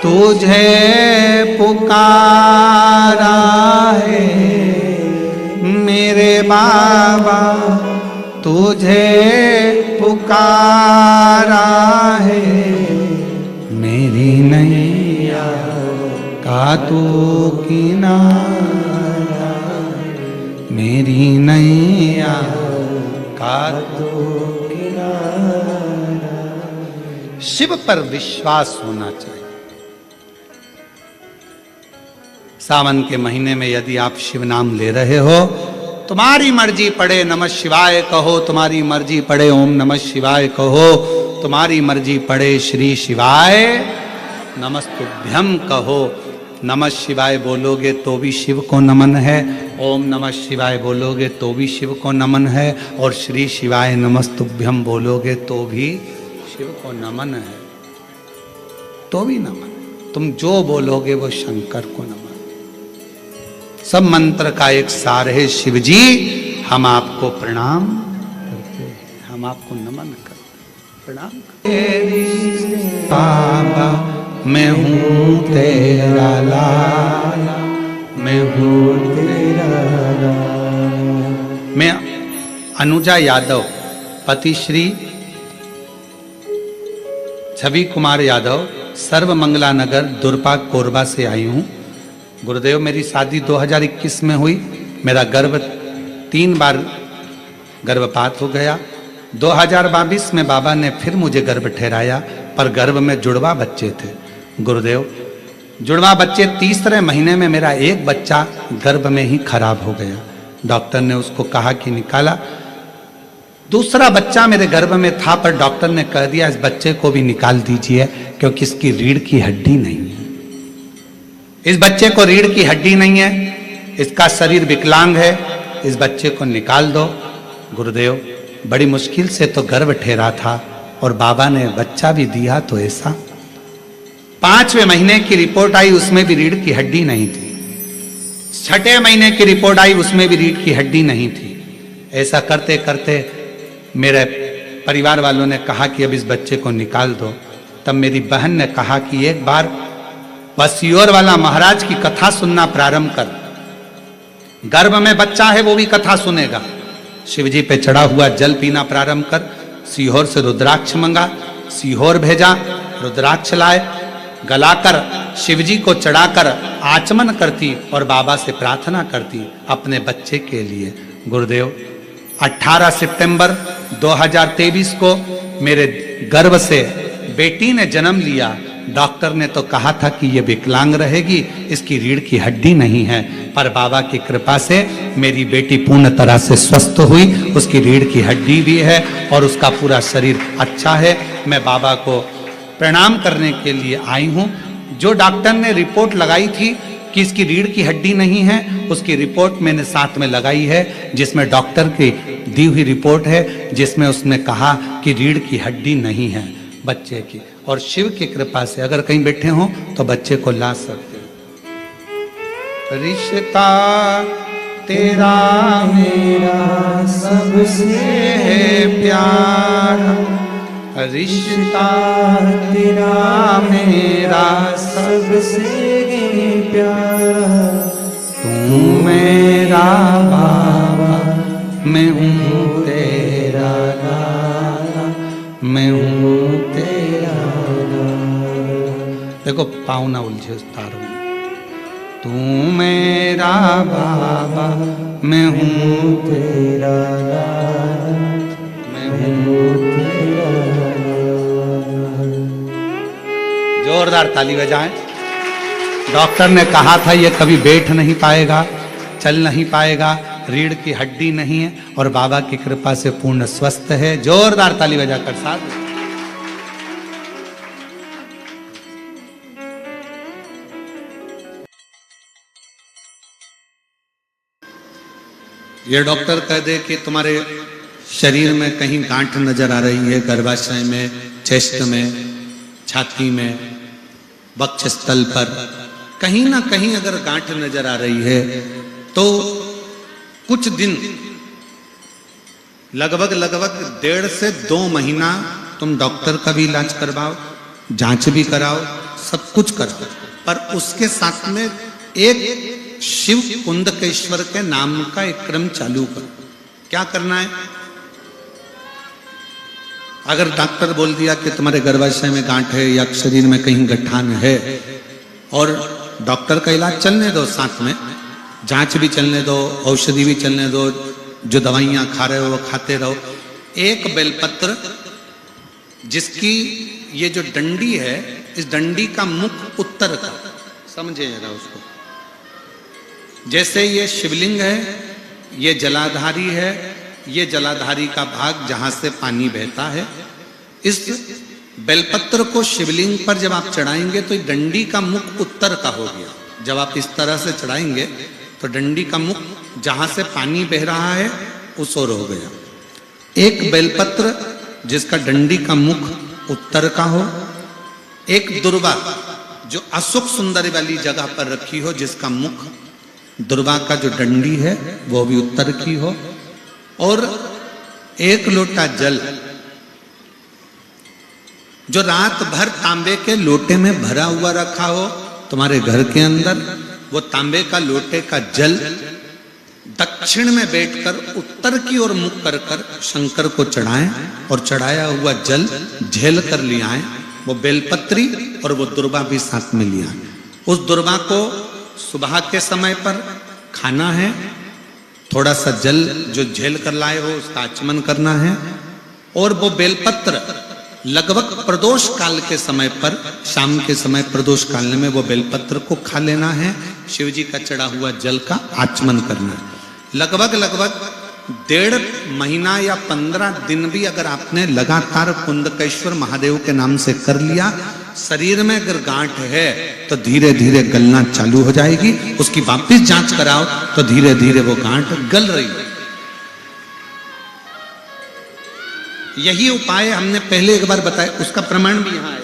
तुझे पुकारा है मेरे बाबा, तुझे पुकारा है, मेरी नैया का तू किनारा, मेरी नैया का तू किनारा। शिव पर विश्वास होना चाहिए। सावन के महीने में यदि आप शिव नाम ले रहे हो, तुम्हारी मर्जी पड़े नमः शिवाय कहो, तुम्हारी मर्जी पड़े ओम नमः शिवाय कहो, तुम्हारी मर्जी पड़े श्री शिवाय नमस्तुभ्यम कहो। नमः शिवाय बोलोगे तो भी शिव को नमन है, ओम नमः शिवाय बोलोगे तो भी शिव को नमन है, और श्री शिवाय नमस्तुभ्यम बोलोगे तो भी शिव को नमन है, तो भी नमन। तुम जो बोलोगे वो शंकर को नमन। सब मंत्र का एक सार है, शिव जी हम आपको प्रणाम करते हैं, हम आपको नमन करते हैं, प्रणाम करते हैं। बाबा मैं हूँ तेरा लाला, मैं हूँ तेरा लाला। मैं अनुजा यादव पति श्री छवि कुमार यादव, सर्वमंगला नगर, दुर्पा, कोरबा से आई हूँ। गुरुदेव मेरी शादी 2021 में हुई। मेरा गर्भ 3 बार गर्भपात हो गया। 2022 में बाबा ने फिर मुझे गर्भ ठहराया, पर गर्भ में जुड़वा बच्चे थे। गुरुदेव जुड़वा बच्चे, तीसरे महीने में मेरा एक बच्चा गर्भ में ही खराब हो गया। डॉक्टर ने उसको कहा कि निकाला। दूसरा बच्चा मेरे गर्भ में था, पर डॉक्टर ने कह दिया इस बच्चे को भी निकाल दीजिए, क्योंकि इसकी रीढ़ की हड्डी नहीं है। इस बच्चे को रीढ़ की हड्डी नहीं है, इसका शरीर विकलांग है, इस बच्चे को निकाल दो। गुरुदेव बड़ी मुश्किल से तो गर्भ ठहरा था, और बाबा ने बच्चा भी दिया तो ऐसा। 5वें महीने की रिपोर्ट आई, उसमें भी रीढ़ की हड्डी नहीं थी। 6ठे महीने की रिपोर्ट आई, उसमें भी रीढ़ की हड्डी नहीं थी। ऐसा करते करते मेरे परिवार वालों ने कहा कि अब इस बच्चे को निकाल दो। तब मेरी बहन ने कहा कि एक बार बसियोर वाला महाराज की कथा सुनना प्रारंभ कर, गर्भ में बच्चा है वो भी कथा सुनेगा। शिवजी पे चढ़ा हुआ जल पीना प्रारंभ कर। सीहोर से रुद्राक्ष मंगा, सीहोर भेजा, रुद्राक्ष लाए, गलाकर शिवजी को चढ़ाकर आचमन करती और बाबा से प्रार्थना करती अपने बच्चे के लिए। गुरुदेव 18 सितंबर 2023 को मेरे गर्भ से बेटी ने जन्म लिया। डॉक्टर ने तो कहा था कि ये विकलांग रहेगी, इसकी रीढ़ की हड्डी नहीं है, पर बाबा की कृपा से मेरी बेटी पूर्ण तरह से स्वस्थ हुई। उसकी रीढ़ की हड्डी भी है और उसका पूरा शरीर अच्छा है। मैं बाबा को प्रणाम करने के लिए आई हूँ। जो डॉक्टर ने रिपोर्ट लगाई थी कि इसकी रीढ़ की हड्डी नहीं है, उसकी रिपोर्ट मैंने साथ में लगाई है, जिसमें डॉक्टर की दी हुई रिपोर्ट है, जिसमें उसने कहा कि रीढ़ की हड्डी नहीं है बच्चे की। और शिव की कृपा से अगर कहीं बैठे हो तो बच्चे को ला सकते हो। रिश्ता तेरा मेरा सबसे है प्यारा, रिश्ता तेरा मेरा सबसे प्यारा, तू मेरा बाबा मैं हूँ तेरा लाला, मैं हूँ तेरा लाला। देखो पाँव ना उलझे उस तार में। तू मेरा बाबा मैं हूँ तेरा लाला, मैं हूँ तेरा लाला। जोरदार ताली बजाएं। डॉक्टर ने कहा था ये कभी बैठ नहीं पाएगा, चल नहीं पाएगा, रीढ़ की हड्डी नहीं है, और बाबा की कृपा से पूर्ण स्वस्थ है। जोरदार ताली बजाकर साथ। ये डॉक्टर कह दे कि तुम्हारे शरीर में कहीं गांठ नजर आ रही है, गर्भाशय में, चेस्ट में, छाती में, वक्षस्थल पर कहीं ना कहीं अगर गांठ नजर आ रही है तो कुछ दिन लगभग 1.5 से 2 महीना तुम डॉक्टर का भी इलाज करवाओ, जांच भी कराओ, सब कुछ कराओ, पर उसके साथ में एक शिव कुंदकेश्वर के नाम का एक क्रम चालू करो। क्या करना है? अगर डॉक्टर बोल दिया कि तुम्हारे गर्भाशय में गांठ है या शरीर में कहीं गठान है, और डॉक्टर का इलाज चलने दो, साथ में जांच भी चलने दो, औषधि भी चलने दो, जो दवाइयां खा रहे हो वो खाते रहो। एक बेलपत्र जिसकी ये जो डंडी है, इस डंडी का मुख उत्तर का, समझे जरा उसको। जैसे ये शिवलिंग है, ये जलाधारी है, ये जलाधारी का भाग जहां से पानी बहता है। इस बेलपत्र को शिवलिंग पर जब आप चढ़ाएंगे तो डंडी का मुख उत्तर का हो गया। जब आप इस तरह से चढ़ाएंगे तो डंडी का मुख जहां से पानी बह रहा है उस ओर हो गया। एक बेलपत्र जिसका डंडी का मुख उत्तर का हो, एक दुर्वा जो अशुक सुंदरी वाली जगह पर रखी हो, जिसका मुख दुर्वा का जो डंडी है वो भी उत्तर की हो, और एक लोटा जल जो रात भर तांबे के लोटे में भरा हुआ रखा हो तुम्हारे घर के अंदर, वो तांबे का लोटे का जल दक्षिण में बैठकर उत्तर की ओर मुख कर कर शंकर को चढ़ाएं, और चढ़ाया हुआ जल झेल कर ले आए। वो बेलपत्री और वो दुर्वा भी साथ में लिया। उस दुर्वा को सुबह के समय पर खाना है, थोड़ा सा जल जो झेल कर लाए हो उसका आचमन करना है, और वो बेलपत्र लगभग प्रदोष काल के समय पर, शाम के समय प्रदोष काल में वो बेलपत्र को खा लेना है। शिव जी का चढ़ा हुआ जल का आचमन करना है। लगभग 1.5 महीना या 15 दिन भी अगर आपने लगातार कुंदकेश्वर महादेव के नाम से कर लिया, शरीर में अगर गांठ है तो धीरे धीरे गलना चालू हो जाएगी। उसकी वापस जांच कराओ तो धीरे धीरे वो गांठ गल रही है। यही उपाय हमने पहले एक बार बताया, उसका प्रमाण भी यहां है।